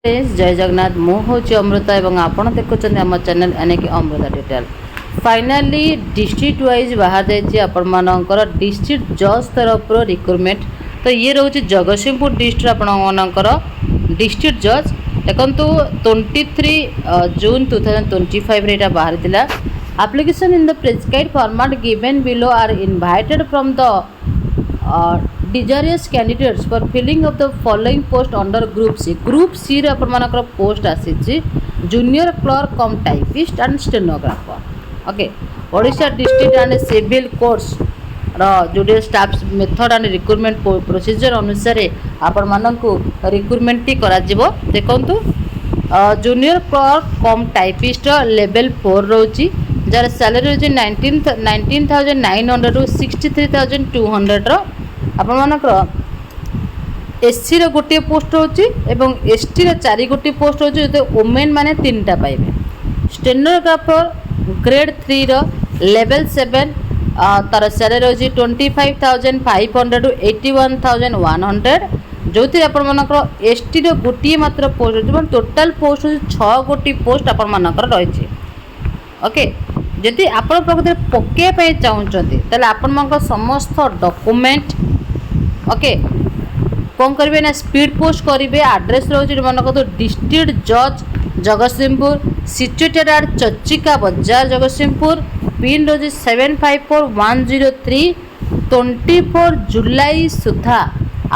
Friends जय जगन्नाथ मु हूँ अमृता और आपण देखुं आम चैनल यानी Amrita detail finally district wise बाहर जापर डिस्ट्रिक्ट जज तरफ रिक्रुटमेंट तो ये रोचे जगतसिंहपुर डिस्ट्रिक्ट आपर डिस्ट्रिक्ट जज देखो 23 जून 2025 रे बाहर थिला application in the prescribed format given below are invited from the desirous candidates for filling of the following post under group C रे अपन पोस्ट आसी junior clerk cum typist and stenographer ओके Odisha district and civil courts जो staff method and recruitment procedure अनुसार आपण मानकु recruitment टी करा जिवो देखंतु junior clerk cum typist level 4 रोची जार सैलरी होची 19,900 टू 63,200 रो आपण मानकर एससी रो गोटे पोस्ट होची एवं एसटी रो 4 गोटे पोस्ट होची जो वुमेन माने 3टा पाइबे स्टेनोग्राफर ग्रेड 3 रो लेवल 7 तार सैलरी होची 25,500 टू 81,100 जोथि आपण मानकर एसटी रो गोटे मात्र पोस्ट होची टोटल पोस्ट होची 6 गोटे पोस्ट आपण मानकर रहिछि ओके जदि आपण प्रकृति पके पे चाहउछन्ती तले आपण मानकर समस्त डॉक्यूमेंट ओके कौन करेंगे ना स्पीड पोस्ट करेंगे आड्रेस रोचे मन को डिस्ट्रिक्ट जज जगतसिंहपुर सिचुएटेड एट चचिका बाजार जगतसिंहपुर पिन रोज 754103 24 जुलाई सुधा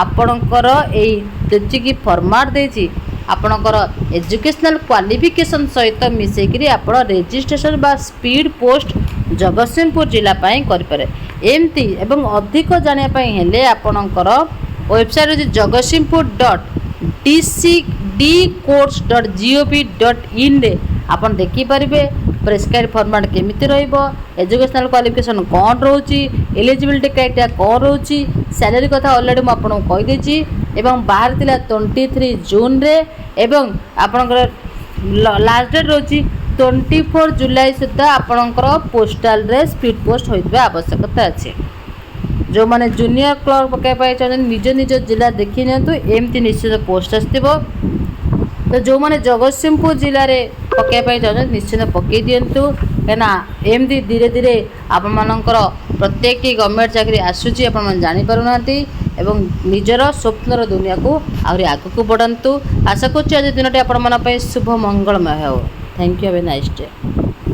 आपणकर यही फॉर्मेट देती आपणकर एजुकेशनल क्वालिफिकेशन सहित मिसेकरी आपण रजिस्ट्रेशन बा स्पीड पोस्ट जगतसिंहपुर जिला करें एमती एवं अधिक जानापी हेले आपणकर वेबसाइट जगतसिंहपुर .dcourts.gov.in रे आपन देखिपारे प्रेस्क्राइब फॉर्मेट केमिति रहइबो एजुकेशनल क्वालिफिकेशन कौन रोची एलिजिबिलिटी क्राइटेरिया कौन रोची सैलरी कथा ऑलरेडी मु आपन कहि देछि एवं बाहर थिला 23 जून रे एवं आपनकर लास्ट डेट रोची 24 जुलाई सुधा आपणकर पोस्टाल रे स्पीड पोस्ट होइबे आवश्यकता अछि जो माने जूनियर क्लर्क पकाय पाए चाहते निज निज जिला देखि नियंतु एमती निश्चित पोस्ट आस्तिबो तो जो माने जगतसिंहपुर जिले रे पकाय पाए चाहते निश्चित पकई दियंतु केना एमती धीरे धीरे आपण मानकर प्रत्येक गवर्नमेंट चाकरी आसुची आपण मन जानि पारुनांती एवं निजर स्वप्नर दुनिया को आहुरी आगकू बढ़ांतु आशा करछि आज दिनटी आपण मन पय शुभ मंगलमय हो thank you have a nice day.